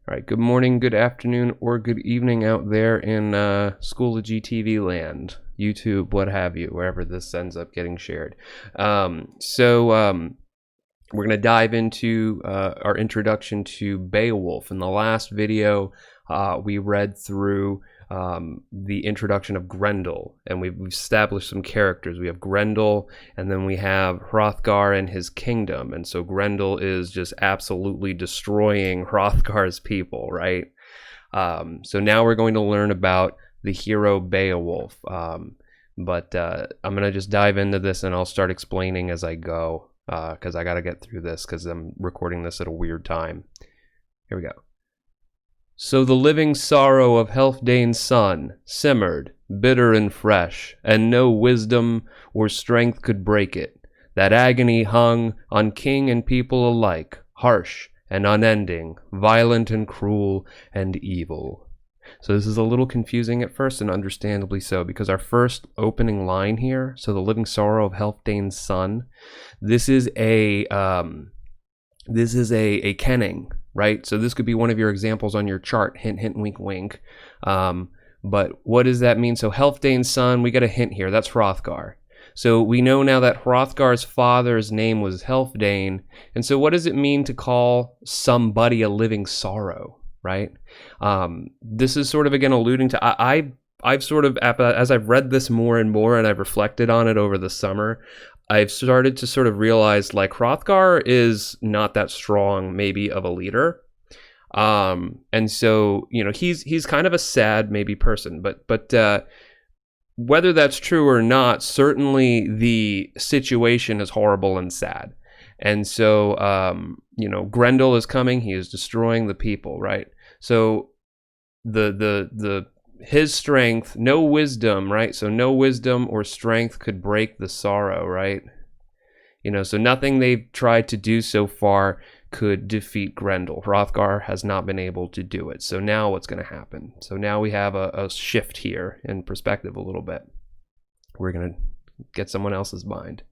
All right, good morning, good afternoon, or good evening out there in School of GTV land, YouTube, what have you, wherever this ends up getting shared. We're going to dive into our introduction to Beowulf. In the last video, we read through the introduction of Grendel, and we've established some characters. We have Grendel, and then we have Hrothgar and his kingdom. And so Grendel is just absolutely destroying Hrothgar's people, right? So now we're going to learn about the hero Beowulf. But I'm going to just dive into this, and I'll start explaining as I go, because I got to get through this because I'm recording this at a weird time. Here we go. So the living sorrow of Healfdene's son simmered, bitter and fresh, and no wisdom or strength could break it. That agony hung on king and people alike, harsh and unending, violent and cruel and evil. So this is a little confusing at first, and understandably so, because our first opening line here, so the living sorrow of Healfdene's son, this is a kenning. Right? So this could be one of your examples on your chart. Hint, hint, wink, wink. But what does that mean? So Healfdene's son, we got a hint here. That's Hrothgar. So we know now that Hrothgar's father's name was Healfdene. And so what does it mean to call somebody a living sorrow, right? This is sort of, again, alluding to, I've sort of, as I've read this more and more and I've reflected on it over the summer, I've started to sort of realize, like, Hrothgar is not that strong, maybe, of a leader. And so, you know, he's kind of a sad, maybe, person. But whether that's true or not, certainly the situation is horrible and sad. And so, you know, Grendel is coming. He is destroying the people, right? So his strength, no wisdom, right? So no wisdom or strength could break the sorrow, right? You know, so nothing they've tried to do so far could defeat Grendel. Hrothgar has not been able to do it. So now what's going to happen? So now we have a shift here in perspective a little bit. We're going to get someone else's mind.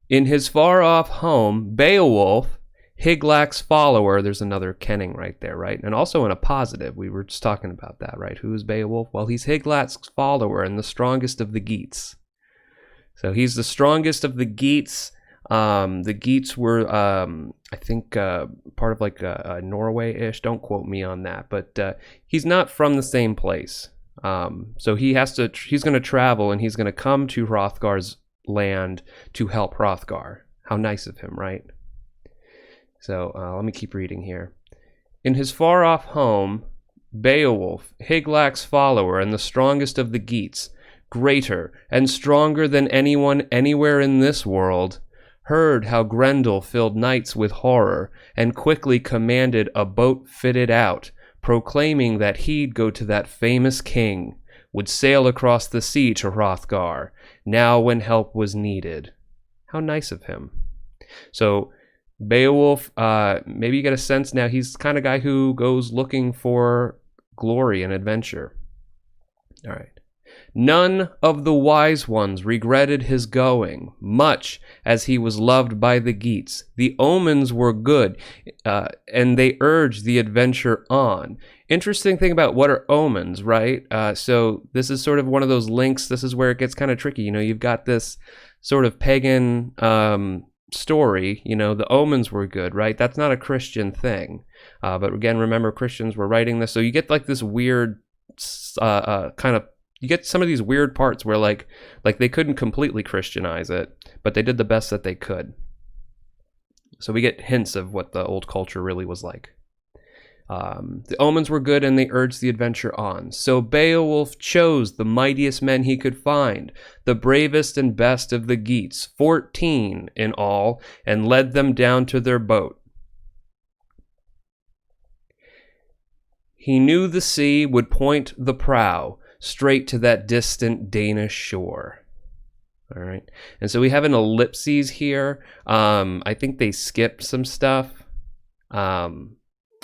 In his far-off home, Beowulf, Higlac's follower, there's another kenning right there, right? And also in a positive, we were just talking about that, right? Who is Beowulf? Well, he's Higlac's follower and the strongest of the Geats. So he's the strongest of the Geats. The Geats were, I think, part of like Norway-ish. Don't quote me on that, but he's not from the same place. So he's going to travel, and he's going to come to Hrothgar's land to help Hrothgar. How nice of him, right? So let me keep reading here. In his far-off home, Beowulf, Higlac's follower and the strongest of the Geats, greater and stronger than anyone anywhere in this world, heard how Grendel filled knights with horror and quickly commanded a boat fitted out, proclaiming that he'd go to that famous king, would sail across the sea to Hrothgar, now when help was needed. How nice of him. So Beowulf, maybe you get a sense now he's the kind of guy who goes looking for glory and adventure. All right. None of the wise ones regretted his going, much as he was loved by the Geats. The omens were good, and they urged the adventure on. Interesting thing about what are omens, right? So this is sort of one of those links. This is where it gets kind of tricky. You know, you've got this sort of pagan story, you know, the omens were good, right? That's not a Christian thing. But again, remember, Christians were writing this. So you get like this weird kind of, you get some of these weird parts where like they couldn't completely Christianize it, but they did the best that they could. So we get hints of what the old culture really was like. The omens were good, and they urged the adventure on. So Beowulf chose the mightiest men he could find, the bravest and best of the Geats, 14 in all, and led them down to their boat. He knew the sea would point the prow straight to that distant Danish shore. All right, and so we have an ellipses here. I think they skipped some stuff.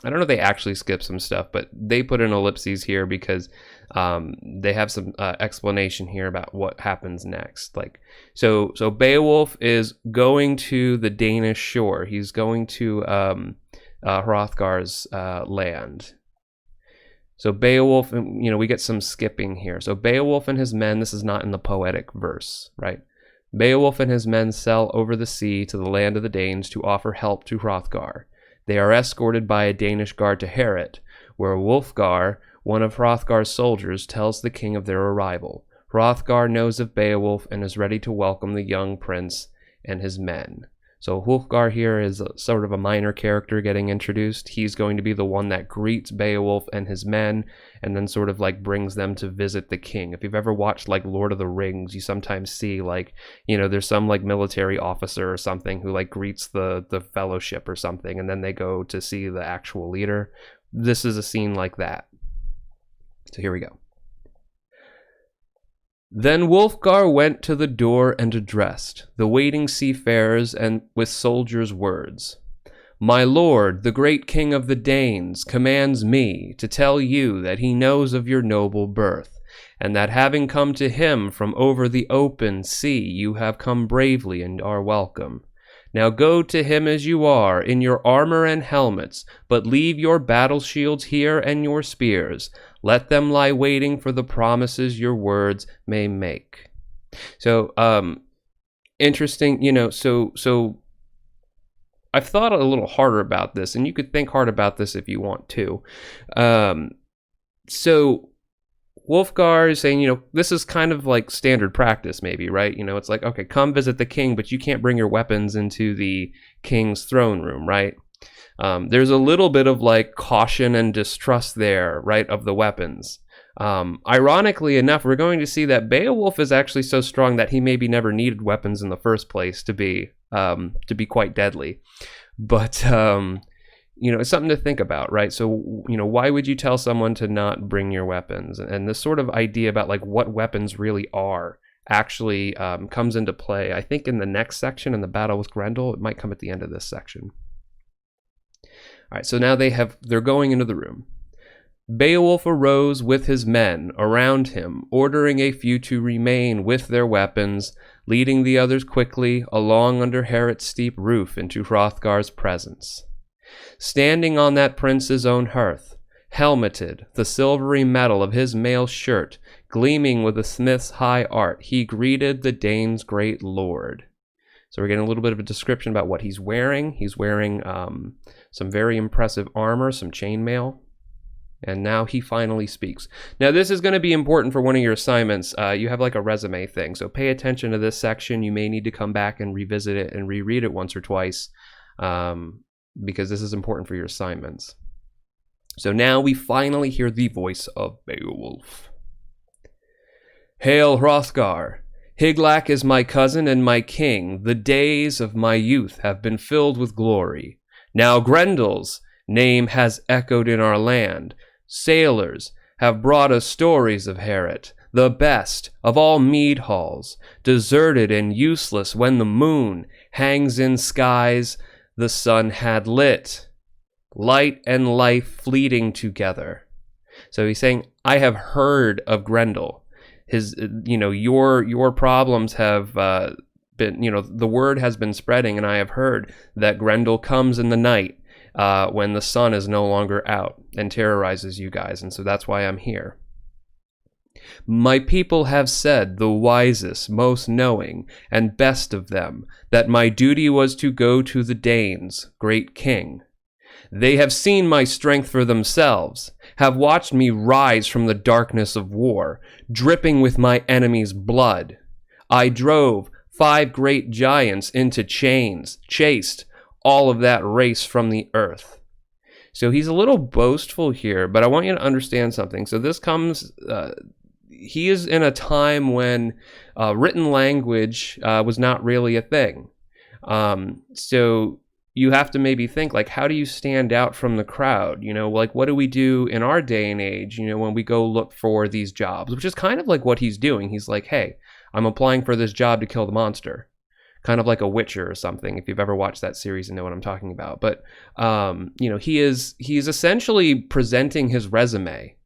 I don't know if they actually skipped some stuff, but they put an ellipses here because they have some explanation here about what happens next. Like, so Beowulf is going to the Danish shore. He's going to Hrothgar's land. So Beowulf, we get some skipping here. So Beowulf and his men, this is not in the poetic verse, right? Beowulf and his men sail over the sea to the land of the Danes to offer help to Hrothgar. They are escorted by a Danish guard to Heorot, where Wulfgar, one of Hrothgar's soldiers, tells the king of their arrival. Hrothgar knows of Beowulf and is ready to welcome the young prince and his men. So Wulfgar here is sort of a minor character getting introduced. He's going to be the one that greets Beowulf and his men and then sort of like brings them to visit the king. If you've ever watched like Lord of the Rings, you sometimes see like, there's some like military officer or something who like greets the fellowship or something, and then they go to see the actual leader. This is a scene like that. So here we go. Then Wulfgar went to the door and addressed the waiting seafarers and with soldiers' words. My lord, the great king of the Danes, commands me to tell you that he knows of your noble birth, and that having come to him from over the open sea, you have come bravely and are welcome. Now go to him as you are, in your armor and helmets, but leave your battle shields here and your spears. Let them lie waiting for the promises your words may make. So, interesting, so I've thought a little harder about this, and you could think hard about this if you want to. So Wulfgar is saying, this is kind of like standard practice maybe, right? It's like, okay, come visit the king, but you can't bring your weapons into the king's throne room, right? There's a little bit of like caution and distrust there, right, of the weapons. Ironically enough, we're going to see that Beowulf is actually so strong that he maybe never needed weapons in the first place to be quite deadly. But it's something to think about, right? So why would you tell someone to not bring your weapons? And this sort of idea about like what weapons really are actually comes into play, I think, in the next section, in the battle with Grendel. It might come at the end of this section. All right, so now they're going into the room. Beowulf arose with his men around him, ordering a few to remain with their weapons, leading the others quickly along under Heorot's steep roof into Hrothgar's presence. Standing on that prince's own hearth, helmeted, the silvery metal of his mail shirt gleaming with a smith's high art, he greeted the Danes' great lord. So we're getting a little bit of a description about what he's wearing. He's wearing some very impressive armor, some chainmail. And now he finally speaks. Now this is going to be important for one of your assignments. You have like a resume thing, so pay attention to this section. You may need to come back and revisit it and reread it once or twice, because this is important for your assignments. So now we finally hear the voice of Beowulf. Hail, Hrothgar! Hygelac is my cousin and my king. The days of my youth have been filled with glory. Now Grendel's name has echoed in our land. Sailors have brought us stories of Heorot, the best of all mead halls, deserted and useless when the moon hangs in skies the sun had lit. Light and life fleeting together. So he's saying, I have heard of Grendel. His, your problems have been, the word has been spreading, and I have heard that Grendel comes in the night when the sun is no longer out and terrorizes you guys, and so that's why I'm here. My people have said, the wisest, most knowing, and best of them, that my duty was to go to the Danes, great king. They have seen my strength for themselves, have watched me rise from the darkness of war, dripping with my enemy's blood. I drove 5 great giants into chains, chased all of that race from the earth. So he's a little boastful here, but I want you to understand something. So this comes, he is in a time when written language was not really a thing. So you have to maybe think, like, how do you stand out from the crowd? Like, what do we do in our day and age, when we go look for these jobs, which is kind of like what he's doing. He's like, hey, I'm applying for this job to kill the monster. Kind of like a Witcher or something, if you've ever watched that series and know what I'm talking about. But, he's essentially presenting his resume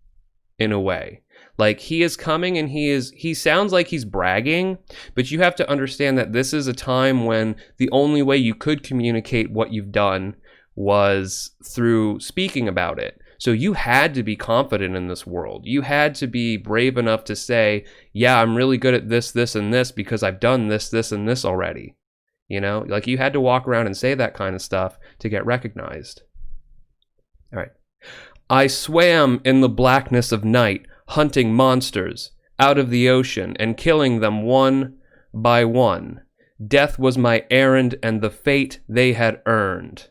in a way. Like, he is coming and he sounds like he's bragging, but you have to understand that this is a time when the only way you could communicate what you've done was through speaking about it. So you had to be confident in this world. You had to be brave enough to say, yeah, I'm really good at this, this, and this because I've done this, this, and this already. You know, like you had to walk around and say that kind of stuff to get recognized. All right. I swam in the blackness of night, hunting monsters out of the ocean and killing them one by one. Death was my errand and the fate they had earned.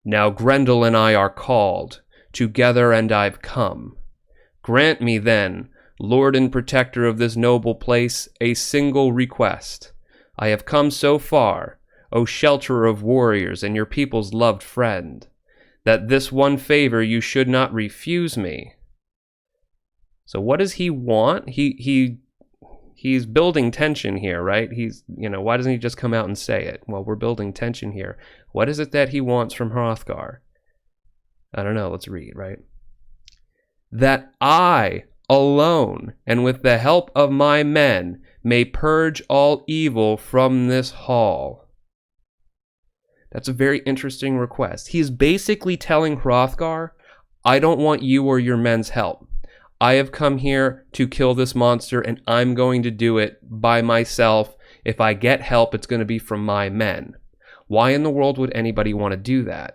Now Grendel and I are called together, and I've come. Grant me then, Lord and protector of this noble place, a single request. I have come so far, O shelterer of warriors and your people's loved friend, that this one favor you should not refuse me. So what does he want? He's building tension here, right? Why doesn't he just come out and say it? Well, we're building tension here. What is it that he wants from Hrothgar? I don't know, let's read, right? That I alone, and with the help of my men, may purge all evil from this hall. That's a very interesting request. He's basically telling Hrothgar, I don't want you or your men's help. I have come here to kill this monster, and I'm going to do it by myself. If I get help, it's going to be from my men. Why in the world would anybody want to do that?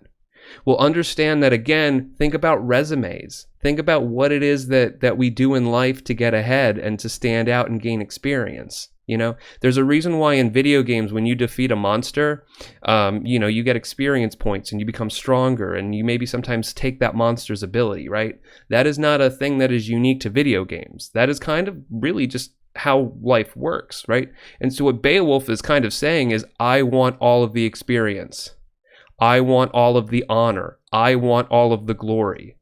Well, understand that, again, think about resumes. Think about what it is that we do in life to get ahead and to stand out and gain experience. You know, there's a reason why in video games, when you defeat a monster, you get experience points and you become stronger, and you maybe sometimes take that monster's ability, right? That is not a thing that is unique to video games. That is kind of really just how life works, right? And so what Beowulf is kind of saying is, I want all of the experience. I want all of the honor. I want all of the glory.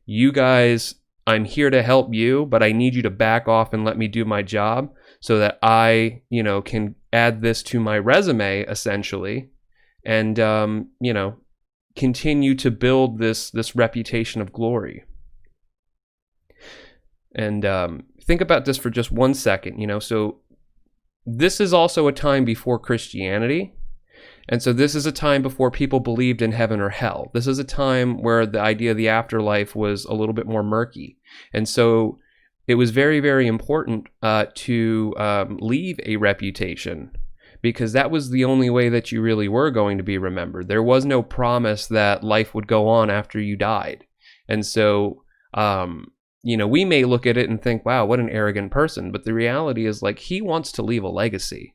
You guys, I'm here to help you, but I need you to back off and let me do my job so that I, can add this to my resume, essentially, and, continue to build this reputation of glory. And think about this for just 1 second, so this is also a time before Christianity. And so this is a time before people believed in heaven or hell. This is a time where the idea of the afterlife was a little bit more murky. And so it was very, very important to leave a reputation, because that was the only way that you really were going to be remembered. There was no promise that life would go on after you died. And so, we may look at it and think, wow, what an arrogant person. But the reality is, he wants to leave a legacy.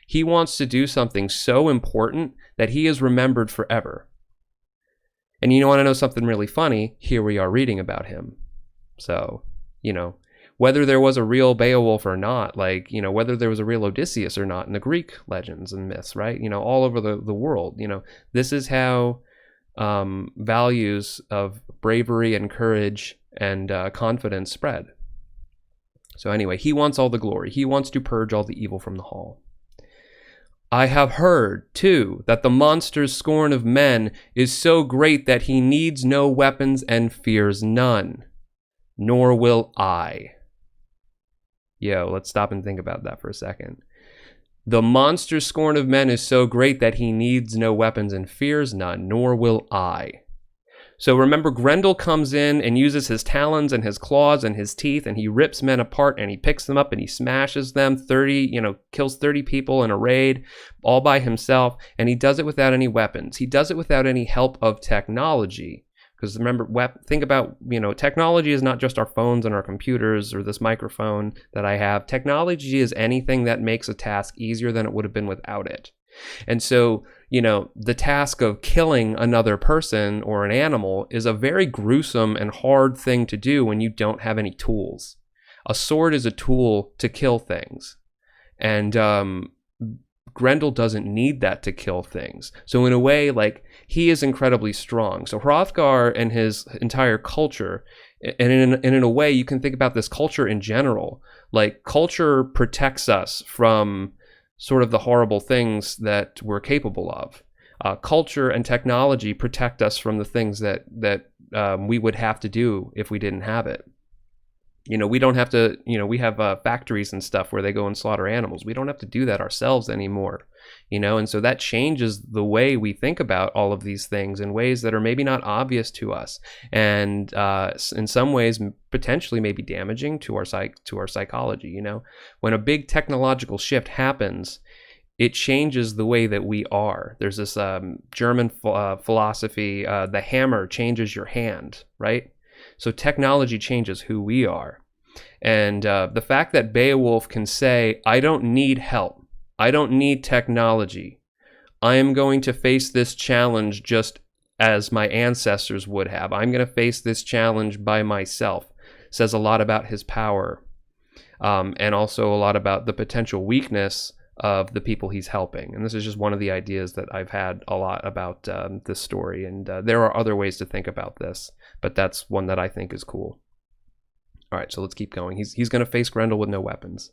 He wants to do something so important that he is remembered forever. And you want to know something really funny? Here we are reading about him. So, whether there was a real Beowulf or not, whether there was a real Odysseus or not in the Greek legends and myths, right? All over the world, this is how values of bravery and courage and confidence spread. So anyway, he wants all the glory. He wants to purge all the evil from the hall. I have heard, too, that the monster's scorn of men is so great that he needs no weapons and fears none. Nor will I. Let's stop and think about that for a second. The monster's scorn of men is so great that he needs no weapons and fears none, nor will I. So remember, Grendel comes in and uses his talons and his claws and his teeth, and he rips men apart and he picks them up and he smashes them, kills 30 people in a raid all by himself, and he does it without any weapons. He does it without any help of technology. Because remember, think about, technology is not just our phones and our computers or this microphone that I have. Technology is anything that makes a task easier than it would have been without it. And so, the task of killing another person or an animal is a very gruesome and hard thing to do when you don't have any tools. A sword is a tool to kill things. And Grendel doesn't need that to kill things. So in a way, he is incredibly strong. So Hrothgar and his entire culture, and in a way, you can think about this culture in general. Culture protects us from sort of the horrible things that we're capable of. Culture and technology protect us from the things that we would have to do if we didn't have it. We don't have to, we have factories and stuff where they go and slaughter animals. We don't have to do that ourselves anymore, and so that changes the way we think about all of these things in ways that are maybe not obvious to us, and in some ways potentially maybe damaging to our psychology. When a big technological shift happens, it changes the way that we are. There's this German philosophy, the hammer changes your hand, right? So technology changes who we are. And the fact that Beowulf can say, I don't need help. I don't need technology. I am going to face this challenge just as my ancestors would have. I'm going to face this challenge by myself. Says a lot about his power, and also a lot about the potential weakness of the people he's helping. And this is just one of the ideas that I've had a lot about this story. And there are other ways to think about this, but that's one that I think is cool. All right, so let's keep going. He's going to face Grendel with no weapons.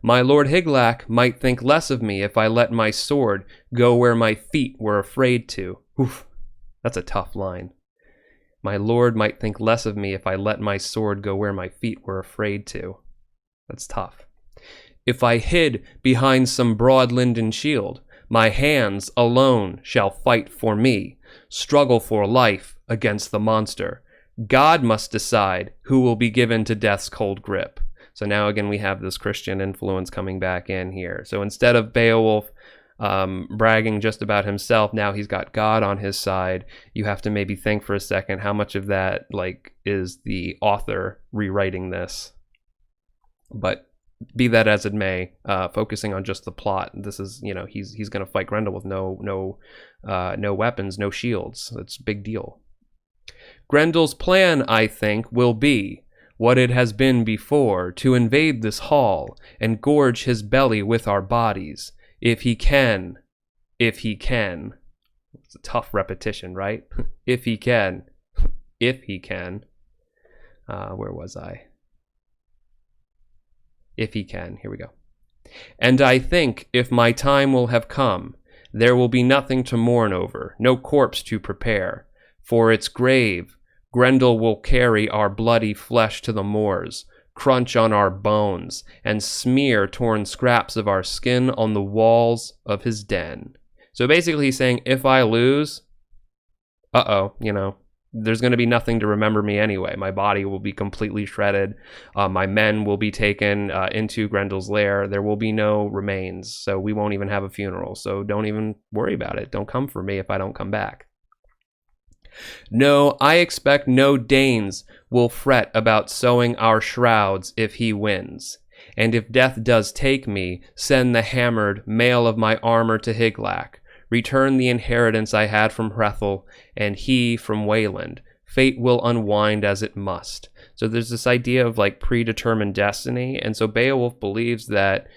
My lord Hygelac might think less of me if I let my sword go where my feet were afraid to. Oof, that's a tough line. My lord might think less of me if I let my sword go where my feet were afraid to. That's tough. If I hid behind some broad linden shield, my hands alone shall fight for me, struggle for life against the monster. God must decide who will be given to death's cold grip. So now again we have this Christian influence coming back in here. So instead of Beowulf bragging just about himself, now he's got God on his side. You have to maybe think for a second how much of that is the author rewriting this. But be that as it may, focusing on just the plot, this is, he's going to fight Grendel with no weapons, no shields. That's a big deal. Grendel's plan, I think, will be what it has been before, to invade this hall and gorge his belly with our bodies, if he can. If he can. It's a tough repetition, right? If he can. If he can. Where was I? If he can. Here we go. And I think if my time will have come, there will be nothing to mourn over, no corpse to prepare. For its grave, Grendel will carry our bloody flesh to the moors, crunch on our bones, and smear torn scraps of our skin on the walls of his den. So basically he's saying, if I lose, there's going to be nothing to remember me anyway. My body will be completely shredded. My men will be taken into Grendel's lair. There will be no remains, so we won't even have a funeral. So don't even worry about it. Don't come for me if I don't come back. No, I expect no Danes will fret about sewing our shrouds if he wins. And if death does take me, send the hammered mail of my armor to Hygelac. Return the inheritance I had from Hrethel, and he from Wayland. Fate will unwind as it must. So there's this idea of predetermined destiny, and so Beowulf believes that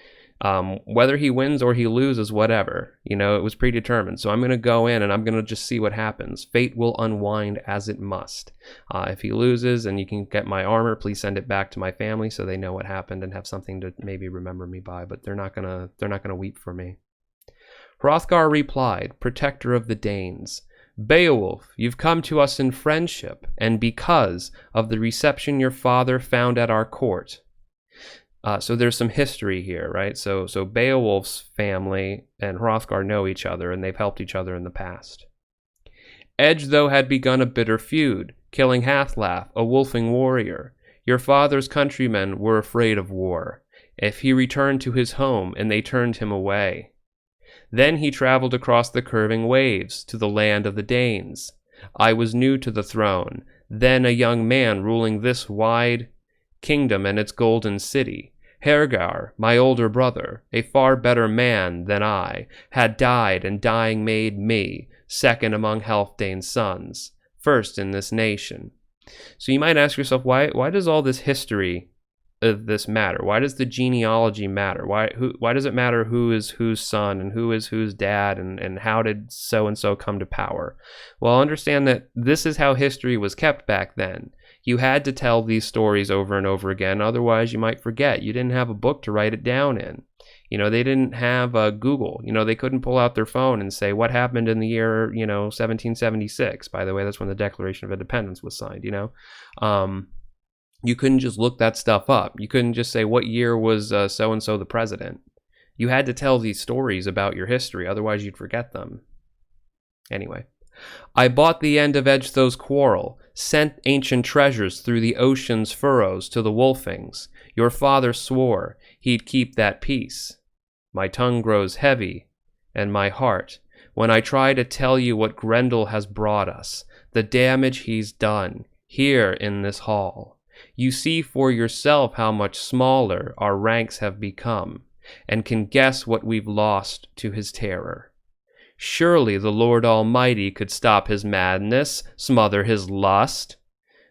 whether he wins or he loses, whatever, it was predetermined. So I'm going to go in and I'm going to just see what happens. Fate will unwind as it must. If he loses and you can get my armor, please send it back to my family so they know what happened and have something to maybe remember me by. But they're not gonna weep for me. Hrothgar replied, protector of the Danes, Beowulf, you've come to us in friendship, and because of the reception your father found at our court. So there's some history here, right? So Beowulf's family and Hrothgar know each other, and they've helped each other in the past. Edge, though, had begun a bitter feud, killing Hathlaf, a wolfing warrior. Your father's countrymen were afraid of war, if he returned to his home, and they turned him away. Then he traveled across the curving waves to the land of the Danes. I was new to the throne, then a young man ruling this wide kingdom and its golden city. Hergar, my older brother, a far better man than I, had died, and dying made me second among Healfdane's sons, first in this nation. So you might ask yourself, why does all this history of this matter? Why does the genealogy matter? Why does it matter who is whose son and who is whose dad, and how did so-and-so come to power? Well, understand that this is how history was kept back then. You had to tell these stories over and over again, otherwise you might forget. You didn't have a book to write it down in. They didn't have Google. They couldn't pull out their phone and say, what happened in the year, 1776? By the way, that's when the Declaration of Independence was signed, You couldn't just look that stuff up. You couldn't just say, what year was so-and-so the president? You had to tell these stories about your history, otherwise you'd forget them. Anyway, I bought the end of Edgethow's quarrel, sent ancient treasures through the ocean's furrows to the Wolfings. Your father swore he'd keep that peace. My tongue grows heavy, and my heart, when I try to tell you what Grendel has brought us, the damage he's done, here in this hall. You see for yourself how much smaller our ranks have become, and can guess what we've lost to his terror. Surely the Lord Almighty could stop his madness, smother his lust.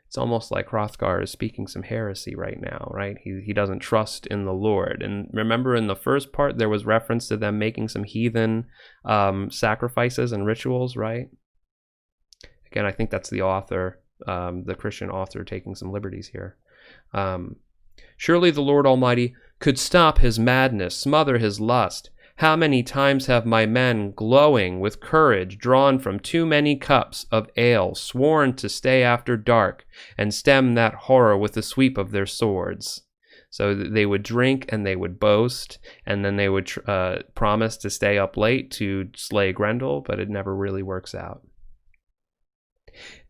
It's almost like Hrothgar is speaking some heresy right now, right? He doesn't trust in the Lord. And remember in the first part, there was reference to them making some heathen sacrifices and rituals, right? Again, I think that's the author, the Christian author, taking some liberties here. Surely the Lord Almighty could stop his madness, smother his lust. How many times have my men, glowing with courage, drawn from too many cups of ale, sworn to stay after dark and stem that horror with the sweep of their swords? So they would drink and they would boast, and then they would promise to stay up late to slay Grendel, but it never really works out.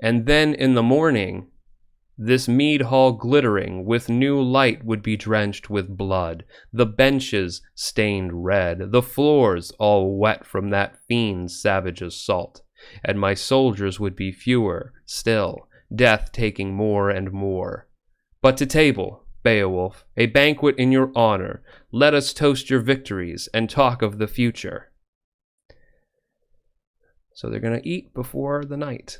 And then in the morning, this mead hall glittering with new light would be drenched with blood, the benches stained red, the floors all wet from that fiend's savage assault, and my soldiers would be fewer still, death taking more and more. But to table, Beowulf, a banquet in your honor, let us toast your victories and talk of the future. So they're going to eat before the night.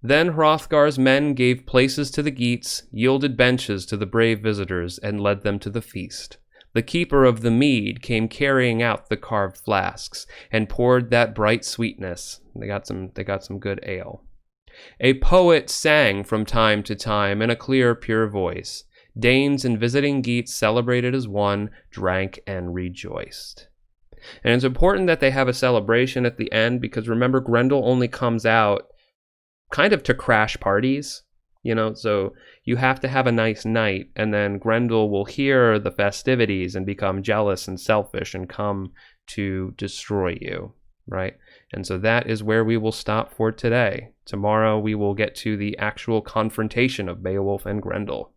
Then Hrothgar's men gave places to the Geats, yielded benches to the brave visitors, and led them to the feast. The keeper of the mead came carrying out the carved flasks, and poured that bright sweetness. They got some good ale. A poet sang from time to time in a clear, pure voice. Danes and visiting Geats celebrated as one, drank and rejoiced. And it's important that they have a celebration at the end, because remember, Grendel only comes out kind of to crash parties, so you have to have a nice night, and then Grendel will hear the festivities and become jealous and selfish and come to destroy you, right? And so that is where we will stop for today. Tomorrow we will get to the actual confrontation of Beowulf and Grendel.